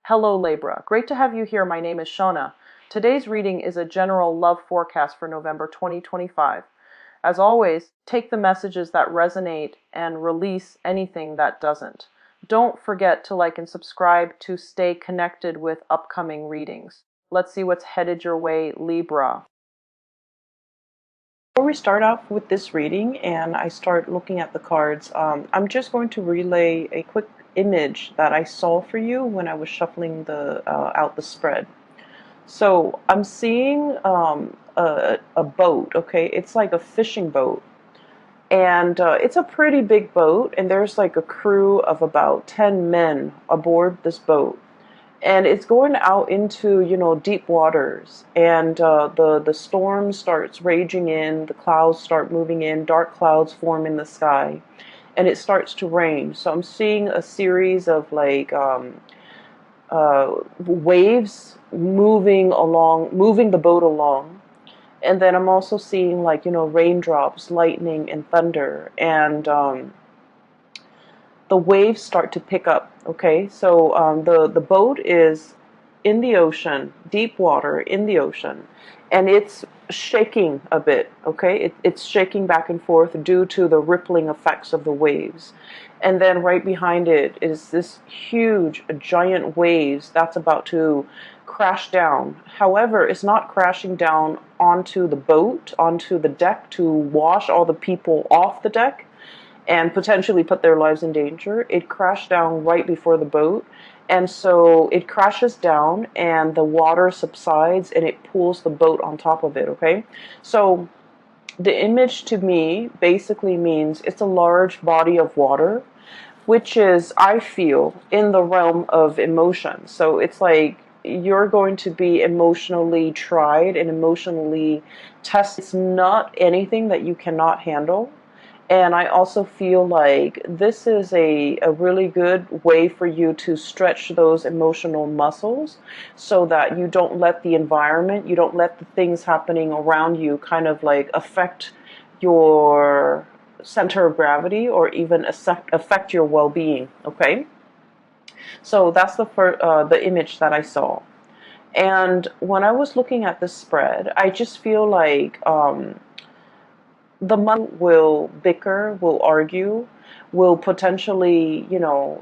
Hello Libra, great to have you here. My name is Shona. Today's reading is a general love forecast for November 2025. As always, take the messages that resonate and release anything that doesn't. Don't forget to like and subscribe to stay connected with upcoming readings. Let's see what's headed your way, Libra. Before we start off with this reading and I start looking at the cards, I'm just going to relay a quick image that I saw for you when I was shuffling out the spread. So I'm seeing a boat, okay? It's like a fishing boat. And it's a pretty big boat, and there's like a crew of about 10 men aboard this boat. And it's going out into, deep waters. And the storm starts raging in, the clouds start moving in, dark clouds form in the sky, and it starts to rain. So I'm seeing a series of like waves moving the boat along. And then I'm also seeing like, raindrops, lightning, and thunder. And the waves start to pick up, okay? So the boat is in the ocean, deep water in the ocean, and it's shaking a bit, okay? It's shaking back and forth due to the rippling effects of the waves. And then right behind it is this huge, giant waves that's about to crash down. However, it's not crashing down onto the boat, onto the deck to wash all the people off the deck and potentially put their lives in danger. It crashed down right before the boat. And so it crashes down and the water subsides and it pulls the boat on top of it, okay? So the image to me basically means it's a large body of water, which is, I feel, in the realm of emotion. So it's like you're going to be emotionally tried and emotionally tested. It's not anything that you cannot handle. And I also feel like this is a really good way for you to stretch those emotional muscles so that you don't let the environment, you don't let the things happening around you kind of like affect your center of gravity or even affect your well-being, okay? So that's the image that I saw. And when I was looking at this spread, I just feel like the month will bicker, will argue, will potentially,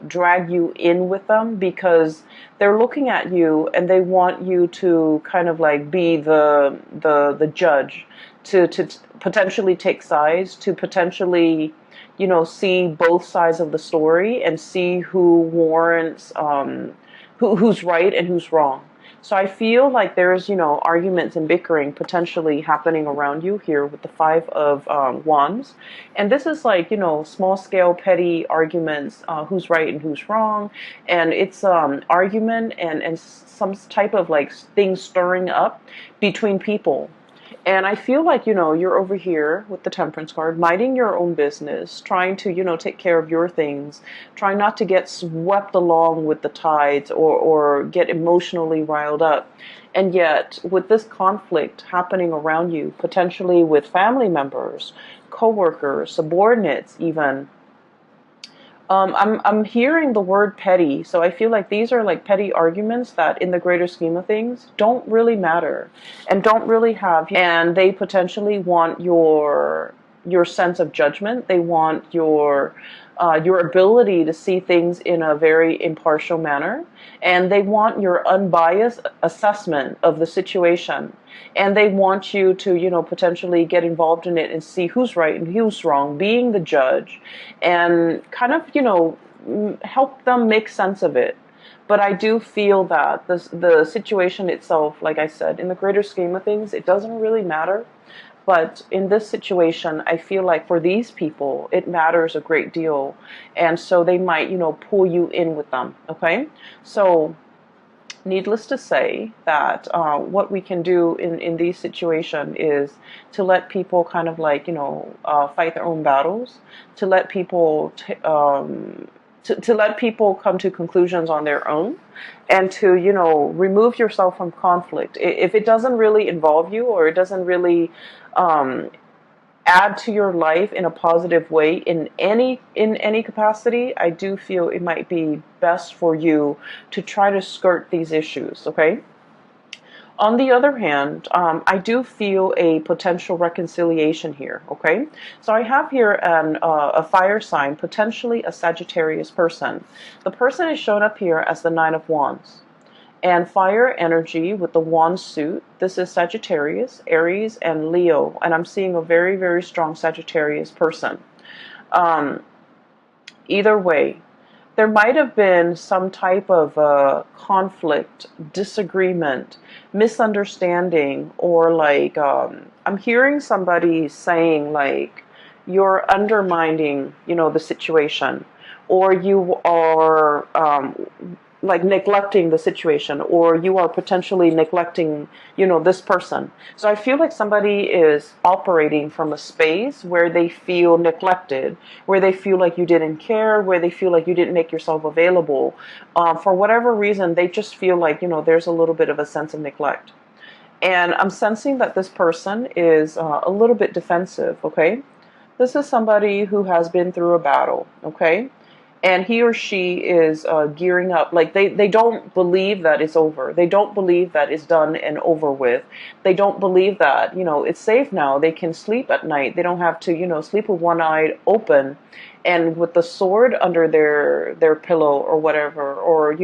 drag you in with them because they're looking at you and they want you to kind of like be the judge, to potentially take sides, to potentially, see both sides of the story and see who warrants, who's right and who's wrong. So I feel like there's, arguments and bickering potentially happening around you here with the Five of Wands. And this is like, small scale petty arguments, who's right and who's wrong. And it's argument and some type of like things stirring up between people. And I feel like, you're over here with the Temperance card, minding your own business, trying to, take care of your things, trying not to get swept along with the tides or get emotionally riled up. And yet, with this conflict happening around you, potentially with family members, coworkers, subordinates even, I'm hearing the word petty, so I feel like these are like petty arguments that in the greater scheme of things don't really matter and don't really have, and they potentially want your sense of judgment. They want your ability to see things in a very impartial manner, and they want your unbiased assessment of the situation. And they want you to, potentially get involved in it and see who's right and who's wrong, being the judge, and kind of, help them make sense of it. But I do feel that the situation itself, like I said, in the greater scheme of things, it doesn't really matter. But in this situation, I feel like for these people, it matters a great deal. And so they might, pull you in with them, okay? So needless to say that what we can do in these situations is to let people kind of like, fight their own battles, to let people to let people come to conclusions on their own, and to, remove yourself from conflict. If it doesn't really involve you or it doesn't really add to your life in a positive way in any capacity, I do feel it might be best for you to try to skirt these issues, okay? On the other hand, I do feel a potential reconciliation here, okay? So I have here a fire sign, potentially a Sagittarius person. The person is shown up here as the Nine of Wands. And fire energy with the wand suit, this is Sagittarius, Aries, and Leo. And I'm seeing a very, very strong Sagittarius person. Um, Either way, there might have been some type of conflict, disagreement, misunderstanding, or like I'm hearing somebody saying like you're undermining, the situation, or you are like neglecting the situation, or you are potentially neglecting, this person. So I feel like somebody is operating from a space where they feel neglected, where they feel like you didn't care, where they feel like you didn't make yourself available. For whatever reason, they just feel like, there's a little bit of a sense of neglect. And I'm sensing that this person is a little bit defensive, okay? This is somebody who has been through a battle, okay? And he or she is gearing up. Like they don't believe that it's over. They don't believe that it's done and over with. They don't believe that, it's safe now. They can sleep at night. They don't have to, sleep with one eye open and with the sword under their pillow or whatever. Or,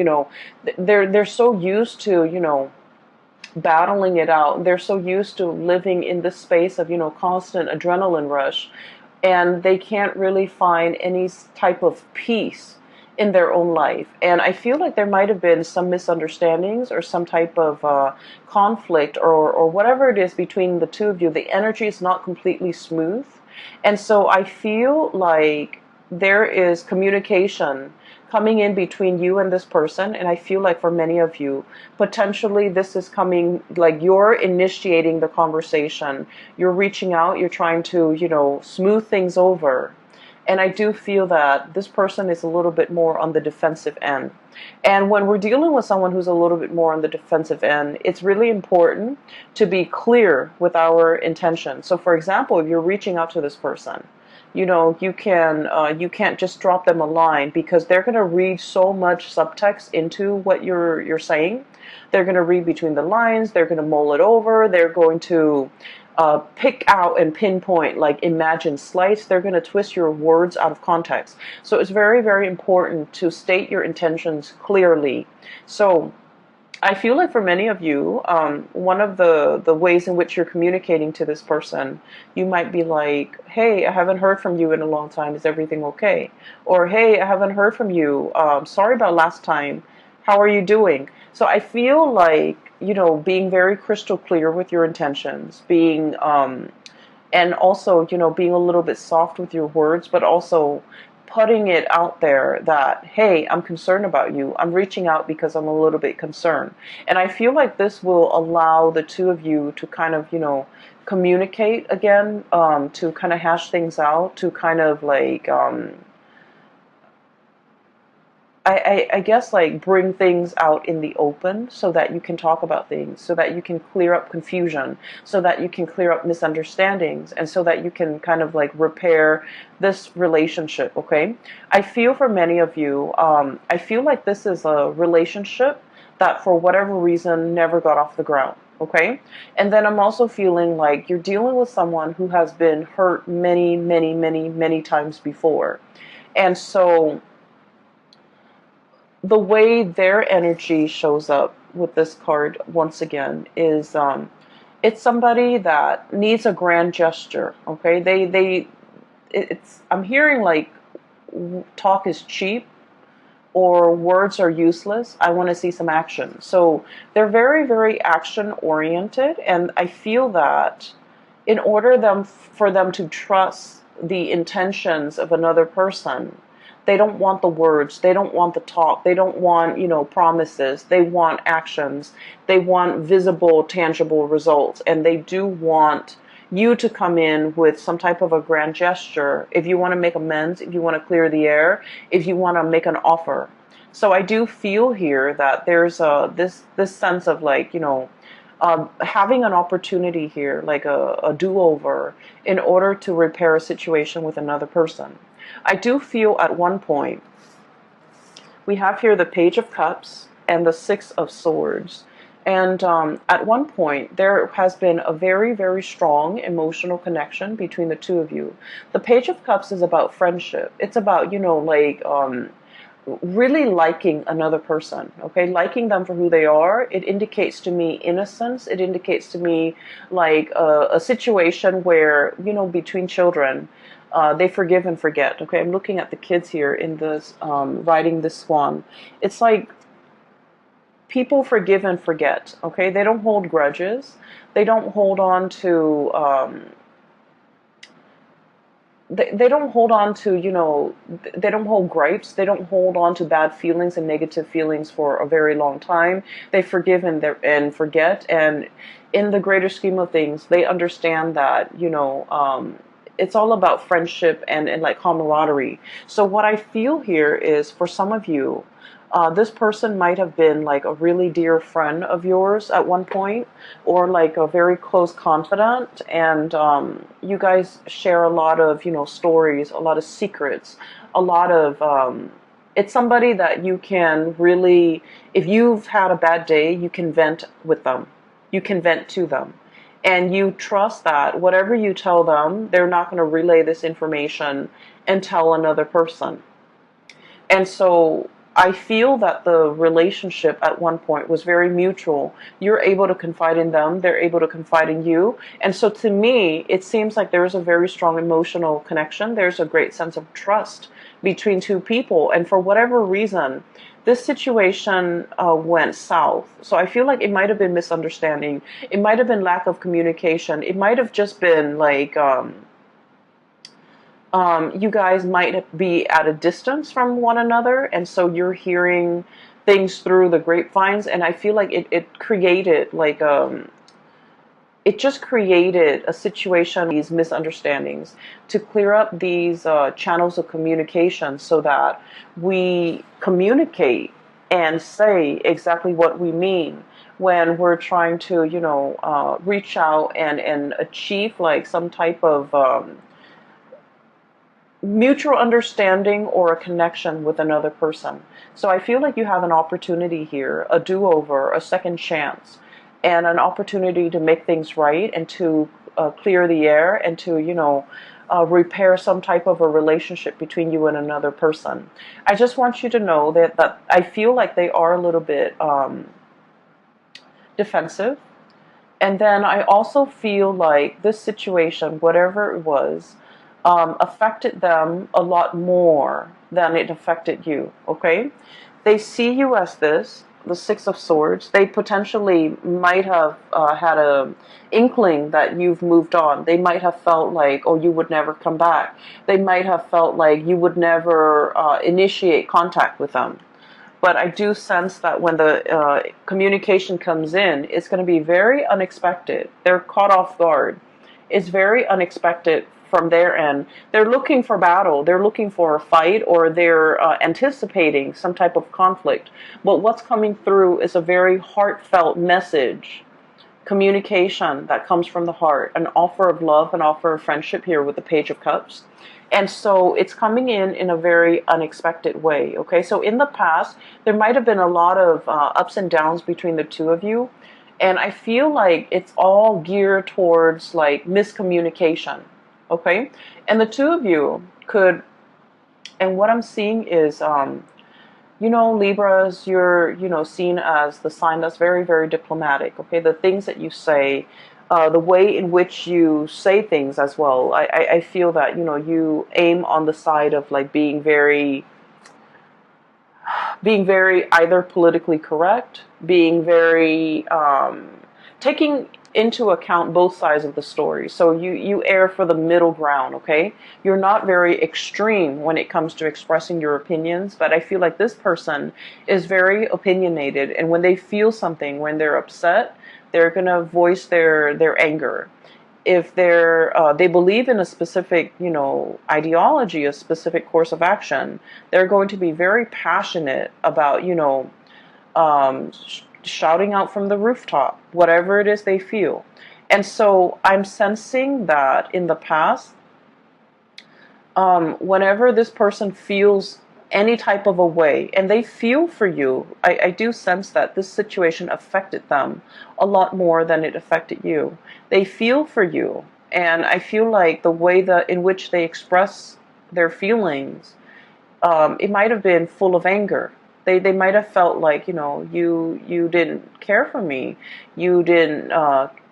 they're so used to, battling it out. They're so used to living in this space of, constant adrenaline rush, and they can't really find any type of peace in their own life. And I feel like there might have been some misunderstandings or some type of conflict or whatever it is between the two of you. The energy is not completely smooth. And so I feel like there is communication coming in between you and this person. And I feel like for many of you, potentially this is coming, like you're initiating the conversation. You're reaching out, you're trying to, smooth things over. And I do feel that this person is a little bit more on the defensive end. And when we're dealing with someone who's a little bit more on the defensive end, it's really important to be clear with our intention. So for example, if you're reaching out to this person, you can't just drop them a line, because they're going to read so much subtext into what you're saying. They're going to read between the lines. They're going to mull it over. They're going to pick out and pinpoint, like imagine slice. They're going to twist your words out of context. So it's very, very important to state your intentions clearly. So I feel like for many of you, one of the ways in which you're communicating to this person, you might be like, hey, I haven't heard from you in a long time. Is everything okay? Or, hey, I haven't heard from you. Sorry about last time. How are you doing? So I feel like, being very crystal clear with your intentions, being, and also, being a little bit soft with your words, but also putting it out there that, hey, I'm concerned about you. I'm reaching out because I'm a little bit concerned. And I feel like this will allow the two of you to kind of, communicate again, to kind of hash things out, to kind of like, I guess like bring things out in the open so that you can talk about things, so that you can clear up confusion, so that you can clear up misunderstandings, and so that you can kind of like repair this relationship, okay? I feel for many of you, I feel like this is a relationship that for whatever reason never got off the ground, okay? And then I'm also feeling like you're dealing with someone who has been hurt many, many, many, many times before. And so the way their energy shows up with this card once again is it's somebody that needs a grand gesture, okay? I'm hearing like talk is cheap or words are useless. I want to see some action. So they're very, very action oriented, and I feel that in order for them to trust the intentions of another person, they don't want the words. They don't want the talk. They don't want, promises. They want actions. They want visible, tangible results. And they do want you to come in with some type of a grand gesture. If you want to make amends, if you want to clear the air, if you want to make an offer. So I do feel here that there's this sense of like, having an opportunity here, like a do-over, in order to repair a situation with another person. I do feel at one point, we have here the Page of Cups and the Six of Swords. And at one point, there has been a very, very strong emotional connection between the two of you. The Page of Cups is about friendship. It's about, like really liking another person, okay? Liking them for who they are. It indicates to me innocence. It indicates to me like a situation where, between children, they forgive and forget, okay? I'm looking at the kids here in this, riding this swan. It's like people forgive and forget, okay? They don't hold grudges. They don't hold on to, they don't hold on to, they don't hold gripes. They don't hold on to bad feelings and negative feelings for a very long time. They forgive and forget. And in the greater scheme of things, they understand that, it's all about friendship and like camaraderie. So what I feel here is, for some of you, this person might have been like a really dear friend of yours at one point, or like a very close confidant, and you guys share a lot of, stories, a lot of secrets, a lot of, it's somebody that you can really, if you've had a bad day, you can vent with them. You can vent to them. And you trust that whatever you tell them, they're not going to relay this information and tell another person. And so I feel that the relationship at one point was very mutual. You're able to confide in them, they're able to confide in you. And so to me, it seems like there's a very strong emotional connection. There's a great sense of trust between two people. And for whatever reason, this situation went south. So I feel like it might have been misunderstanding. It might have been lack of communication. It might have just been like, you guys might be at a distance from one another, and so you're hearing things through the grapevines. And I feel like it created like it just created a situation, these misunderstandings, to clear up these channels of communication so that we communicate and say exactly what we mean when we're trying to, reach out and achieve like some type of mutual understanding or a connection with another person. So I feel like you have an opportunity here, a do-over, a second chance, and an opportunity to make things right and to clear the air and to, repair some type of a relationship between you and another person. I just want you to know that I feel like they are a little bit defensive. And then I also feel like this situation, whatever it was, affected them a lot more than it affected you, okay? They see you as this, the Six of Swords. They potentially might have had a inkling that you've moved on. They might have felt like, oh, you would never come back. They might have felt like you would never initiate contact with them. But I do sense that when the communication comes in, it's going to be very unexpected. They're caught off guard. It's very unexpected from their end. They're looking for battle. They're looking for a fight, or they're anticipating some type of conflict. But what's coming through is a very heartfelt message, communication that comes from the heart, an offer of love, an offer of friendship here with the Page of Cups. And so it's coming in a very unexpected way, okay? So in the past, there might have been a lot of ups and downs between the two of you. And I feel like it's all geared towards like miscommunication, okay? And the two of you could, and what I'm seeing is, Libras, you're, seen as the sign that's very, very diplomatic, okay? The things that you say, the way in which you say things as well. I feel that, you aim on the side of like being very either politically correct, being very, taking into account both sides of the story. So you err for the middle ground, okay? You're not very extreme when it comes to expressing your opinions, but I feel like this person is very opinionated, and when they feel something, when they're upset, they're going to voice their anger. If they believe in a specific, ideology, a specific course of action, they're going to be very passionate about, shouting out from the rooftop, whatever it is they feel. And so I'm sensing that in the past, whenever this person feels any type of a way and they feel for you, I do sense that this situation affected them a lot more than it affected you. They feel for you, and I feel like the way that in which they express their feelings, it might have been full of anger. They might have felt like, you didn't care for me, you didn't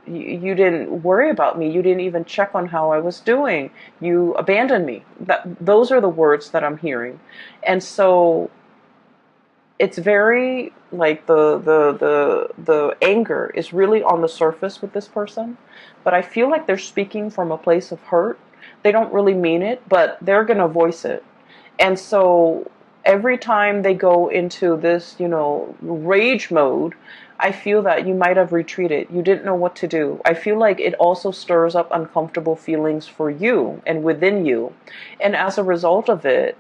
you didn't worry about me, you didn't even check on how I was doing, you abandoned me. Those are the words that I'm hearing. And so it's very like the anger is really on the surface with this person, but I feel like they're speaking from a place of hurt. They don't really mean it, but they're going to voice it. And so every time they go into this, rage mode, I feel that you might have retreated. You didn't know what to do. I feel like it also stirs up uncomfortable feelings for you and within you. And as a result of it,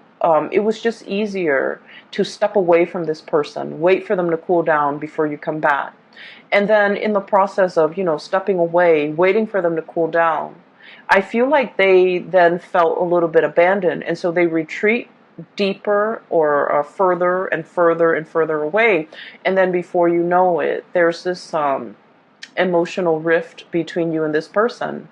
it was just easier to step away from this person, wait for them to cool down before you come back. And then in the process of, stepping away, waiting for them to cool down, I feel like they then felt a little bit abandoned, and so they retreat deeper or further and further and further away. And then before you know it, there's this emotional rift between you and this person.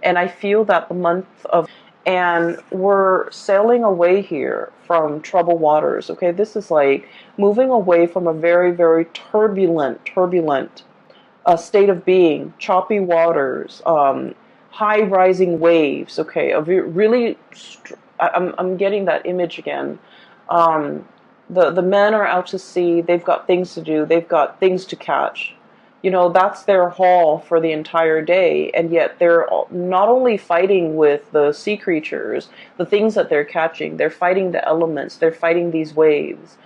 And I feel that the month of, and we're sailing away here from troubled waters. Okay, this is like moving away from a very, very turbulent state of being, choppy waters, high rising waves. Okay, really, I'm getting that image again. The men are out to sea. They've got things to do. They've got things to catch. That's their haul for the entire day, and yet they're not only fighting with the sea creatures, the things that they're catching, they're fighting the elements, they're fighting these waves.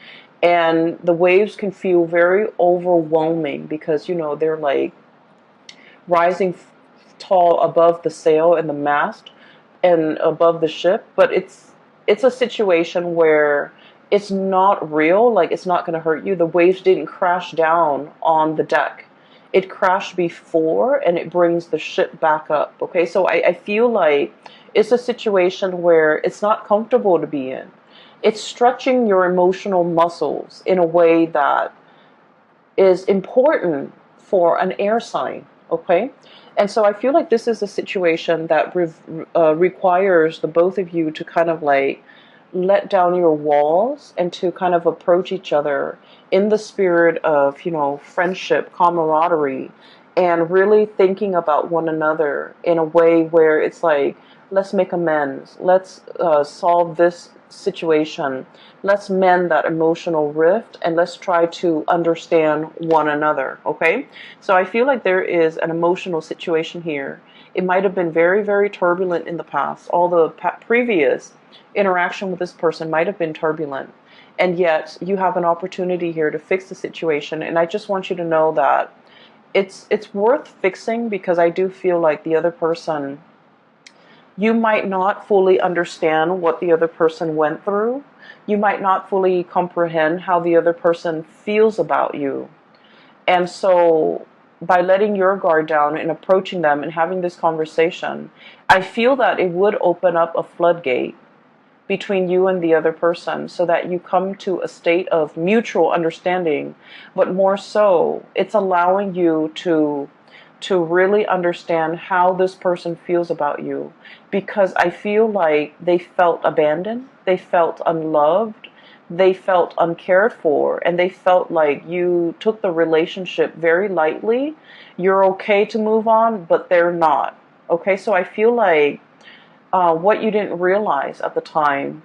And the waves can feel very overwhelming because, they're like rising tall above the sail and the mast and above the ship, but it's a situation where it's not real, like it's not going to hurt you. The waves didn't crash down on the deck. It crashed before, and it brings the ship back up. Okay, so I feel like it's a situation where it's not comfortable to be in. It's stretching your emotional muscles in a way that is important for an air sign. Okay, and so I feel like this is a situation that requires the both of you to kind of like let down your walls and to kind of approach each other in the spirit of, friendship, camaraderie, and really thinking about one another in a way where it's like, let's make amends. Let's solve this situation. Let's mend that emotional rift, and let's try to understand one another. Okay? So I feel like there is an emotional situation here. It might have been very, very turbulent in the past. All the previous interaction with this person might have been turbulent. And yet you have an opportunity here to fix the situation. And I just want you to know that it's worth fixing, because I do feel like the other person, you might not fully understand what the other person went through. You might not fully comprehend how the other person feels about you. And so by letting your guard down and approaching them and having this conversation, I feel that it would open up a floodgate between you and the other person, so that you come to a state of mutual understanding. But more so, it's allowing you to really understand how this person feels about you, because I feel like they felt abandoned, they felt unloved, they felt uncared for, and they felt like you took the relationship very lightly. You're okay to move on, but they're not. Okay, so I feel like what you didn't realize at the time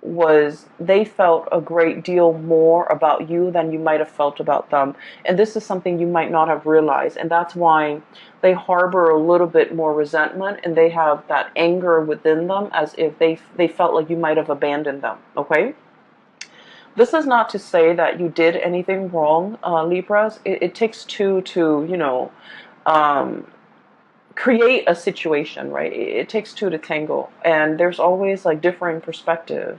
was they felt a great deal more about you than you might have felt about them. And this is something you might not have realized. And that's why they harbor a little bit more resentment, and they have that anger within them, as if they felt like you might have abandoned them. Okay? This is not to say that you did anything wrong, Libras. It takes two to, create a situation, right? It takes two to tangle, and there's always like differing perspective.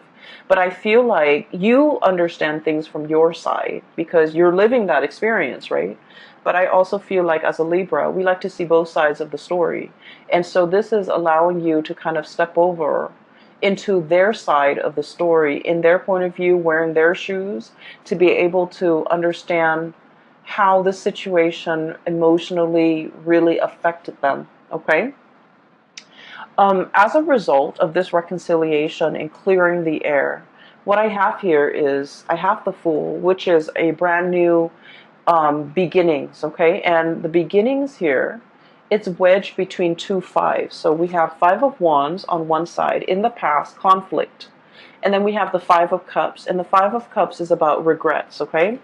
But I feel like you understand things from your side because you're living that experience, right? But I also feel like as a Libra, we like to see both sides of the story. And so this is allowing you to kind of step over into their side of the story, in their point of view, wearing their shoes, to be able to understand how the situation emotionally really affected them. Okay? As a result of this reconciliation and clearing the air, what I have here is I have the Fool, which is a brand new beginnings, okay? And the beginnings here, it's wedged between two fives. So we have Five of Wands on one side, in the past, conflict. And then we have the Five of Cups, and the Five of Cups is about regrets, okay?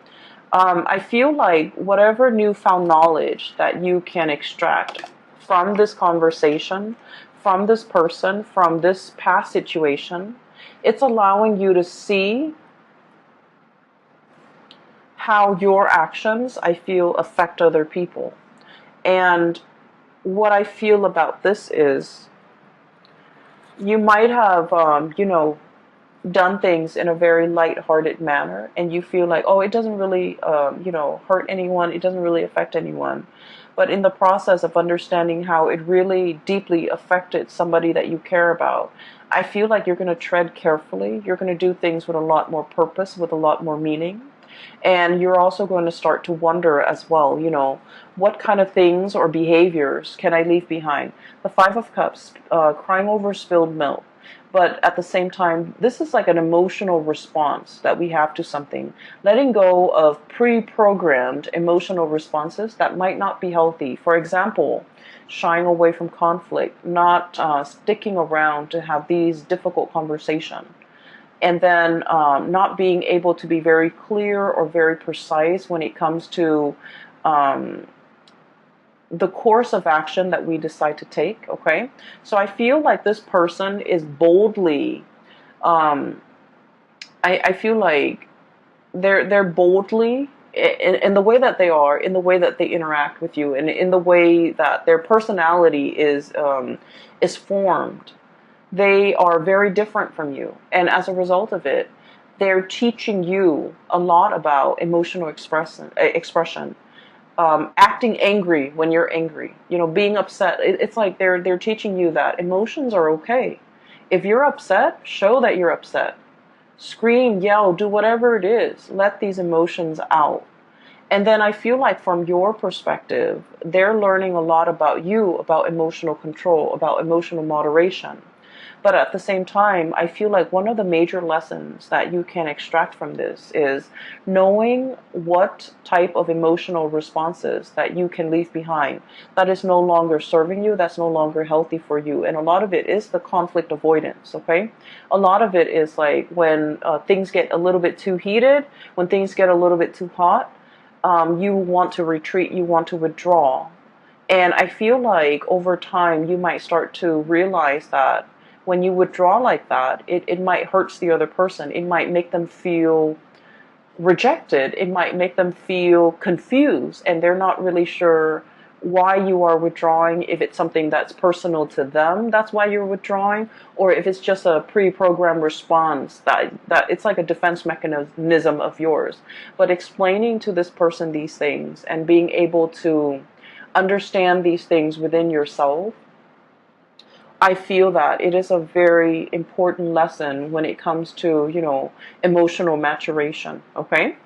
I feel like whatever newfound knowledge that you can extract from this conversation, from this person, from this past situation, it's allowing you to see how your actions, I feel, affect other people. And what I feel about this is you might have, done things in a very light-hearted manner, and you feel like, oh, it doesn't really, hurt anyone, it doesn't really affect anyone. But in the process of understanding how it really deeply affected somebody that you care about, I feel like you're going to tread carefully. You're going to do things with a lot more purpose, with a lot more meaning. And you're also going to start to wonder as well, what kind of things or behaviors can I leave behind? The Five of Cups, crying over spilled milk. But at the same time, this is like an emotional response that we have to something. Letting go of pre-programmed emotional responses that might not be healthy. For example, shying away from conflict, not sticking around to have these difficult conversations. And then not being able to be very clear or very precise when it comes to the course of action that we decide to take, okay? So I feel like this person is boldly, I feel like they're boldly in the way that they are, in the way that they interact with you, and in the way that their personality is formed. They are very different from you. And as a result of it, they're teaching you a lot about emotional expression. Acting angry when you're angry, being upset. It's like they're teaching you that emotions are okay. If you're upset, show that you're upset. Scream, yell, do whatever it is. Let these emotions out. And then I feel like from your perspective, they're learning a lot about you, about emotional control, about emotional moderation. But at the same time, I feel like one of the major lessons that you can extract from this is knowing what type of emotional responses that you can leave behind that is no longer serving you, that's no longer healthy for you. And a lot of it is the conflict avoidance, okay? A lot of it is like when things get a little bit too heated, when things get a little bit too hot, you want to retreat, you want to withdraw. And I feel like over time, you might start to realize that when you withdraw like that, it might hurt the other person. It might make them feel rejected. It might make them feel confused, and they're not really sure why you are withdrawing, if it's something that's personal to them, that's why you're withdrawing, or if it's just a pre-programmed response that it's like a defense mechanism of yours. But explaining to this person these things and being able to understand these things within yourself, I feel that it is a very important lesson when it comes to, emotional maturation, okay?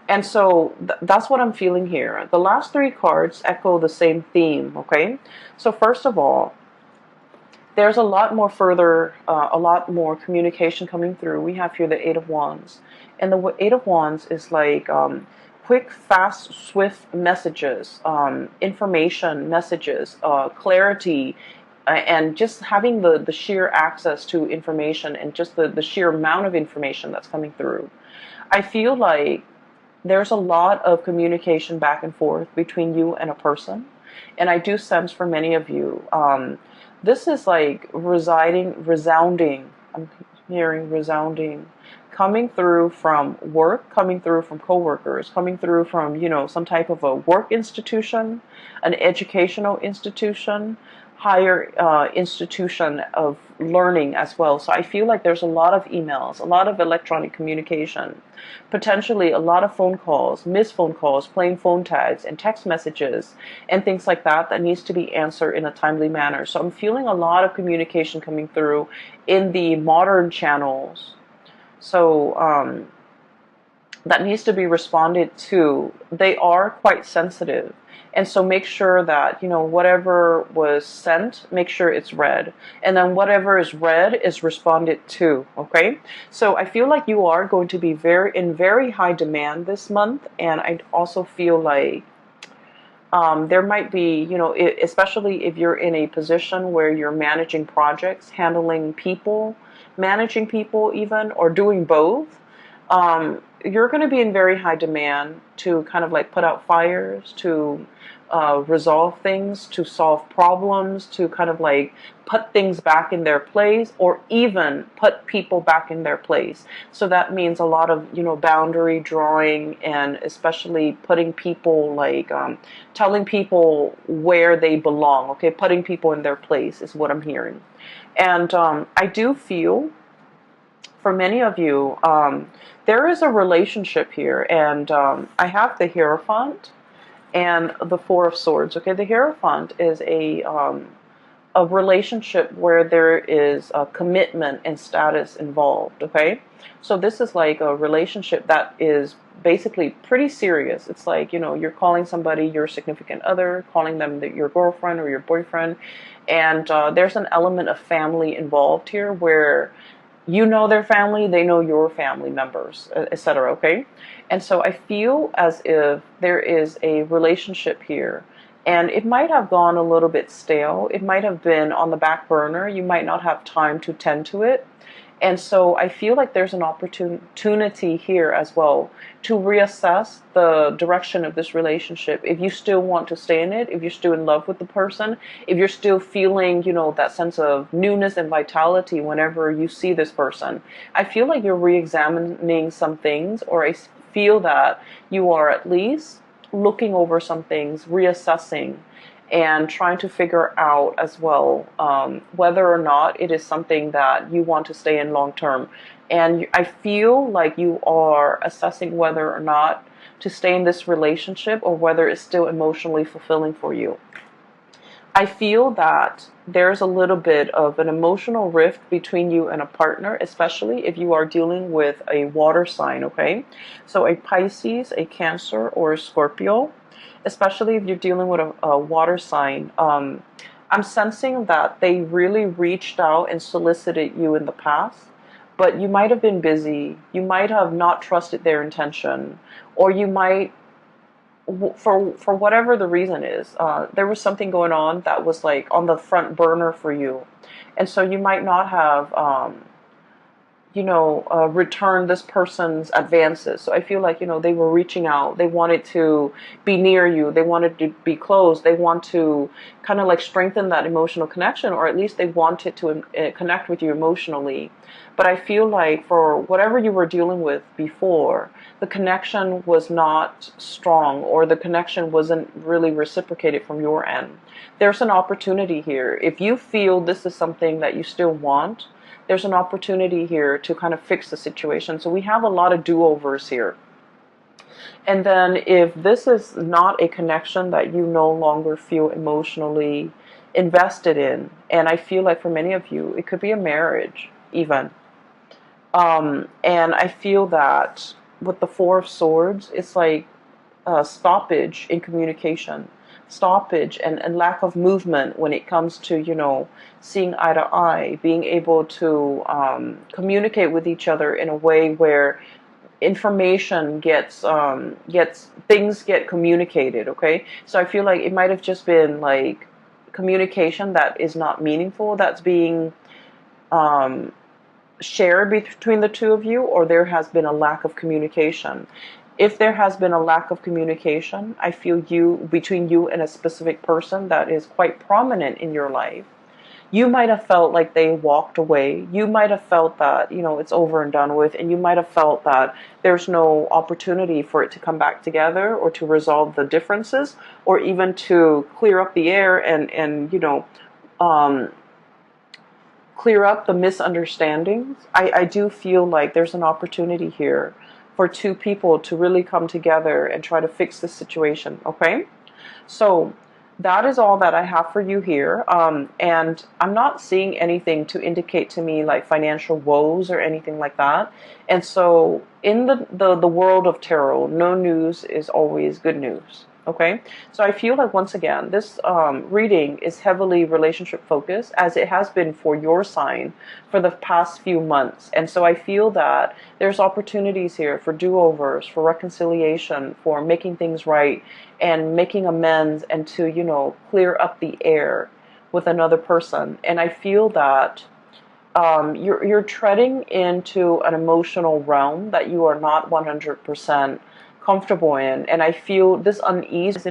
And so that's what I'm feeling here. The last three cards echo the same theme, okay? So first of all, there's a lot more communication coming through. We have here the Eight of Wands. And the Eight of Wands is like quick, fast, swift messages, information messages, clarity, and just having the sheer access to information and just the sheer amount of information that's coming through. I feel like there's a lot of communication back and forth between you and a person. And I do sense for many of you, this is like resounding, I'm hearing resounding, coming through from work, coming through from coworkers, coming through from, some type of a work institution, an educational institution, higher institution of learning as well. So I feel like there's a lot of emails, a lot of electronic communication, potentially a lot of phone calls, missed phone calls, playing phone tags and text messages and things like that that needs to be answered in a timely manner. So I'm feeling a lot of communication coming through in the modern channels. So that needs to be responded to. They are quite sensitive. And so make sure that, whatever was sent, make sure it's read. And then whatever is read is responded to, okay? So I feel like you are going to be in very high demand this month. And I also feel like there might be, especially if you're in a position where you're managing projects, handling people, managing people even, or doing both, you're going to be in very high demand to kind of like put out fires, to resolve things, to solve problems, to kind of like put things back in their place, or even put people back in their place. So that means a lot of, boundary drawing, and especially putting people like telling people where they belong. Okay, putting people in their place is what I'm hearing. And I do feel for many of you, there is a relationship here, and I have the Hierophant and the Four of Swords. Okay, the Hierophant is a relationship where there is a commitment and status involved. Okay, so this is like a relationship that is basically pretty serious. It's like, you're calling somebody your significant other, calling them your girlfriend or your boyfriend, and there's an element of family involved here where you know their family, they know your family members, etc. Okay, and so I feel as if there is a relationship here, and it might have gone a little bit stale. It might have been on the back burner. You might not have time to tend to it. And so I feel like there's an opportunity here as well to reassess the direction of this relationship. If you still want to stay in it, if you're still in love with the person, if you're still feeling, that sense of newness and vitality whenever you see this person, I feel like you're re-examining some things, or I feel that you are at least looking over some things, reassessing, and trying to figure out as well whether or not it is something that you want to stay in long term. And I feel like you are assessing whether or not to stay in this relationship, or whether it's still emotionally fulfilling for you. I feel that there's a little bit of an emotional rift between you and a partner, especially if you are dealing with a water sign, okay? So a Pisces, a Cancer, or a Scorpio, especially if you're dealing with a water sign. I'm sensing that they really reached out and solicited you in the past, but you might have been busy. You might have not trusted their intention, or you might, for whatever the reason is, there was something going on that was like on the front burner for you, and so you might not have return this person's advances. So I feel like, they were reaching out. They wanted to be near you. They wanted to be close. They want to kind of like strengthen that emotional connection, or at least they wanted to connect with you emotionally. But I feel like for whatever you were dealing with before, the connection was not strong, or the connection wasn't really reciprocated from your end. There's an opportunity here. If you feel this is something that you still want, there's an opportunity here to kind of fix the situation. So we have a lot of do-overs here. And then if this is not a connection that you no longer feel emotionally invested in, and I feel like for many of you, it could be a marriage even. And I feel that with the Four of Swords, it's like a stoppage in communication, stoppage and lack of movement when it comes to, seeing eye to eye, being able to communicate with each other in a way where information things get communicated, okay? So I feel like it might have just been like communication that is not meaningful, that's being shared between the two of you, or there has been a lack of communication. If there has been a lack of communication, I feel between you and a specific person that is quite prominent in your life, you might have felt like they walked away. You might have felt that, it's over and done with, and you might have felt that there's no opportunity for it to come back together, or to resolve the differences, or even to clear up the air and um, clear up the misunderstandings. I do feel like there's an opportunity here for two people to really come together and try to fix the situation, okay? So that is all that I have for you here. And I'm not seeing anything to indicate to me like financial woes or anything like that. And so in the world of tarot, no news is always good news. Okay, so I feel like once again, this reading is heavily relationship focused, as it has been for your sign for the past few months. And so I feel that there's opportunities here for do-overs, for reconciliation, for making things right and making amends, and to, you know, clear up the air with another person. And I feel that you're treading into an emotional realm that you are not 100% comfortable in. And I feel this unease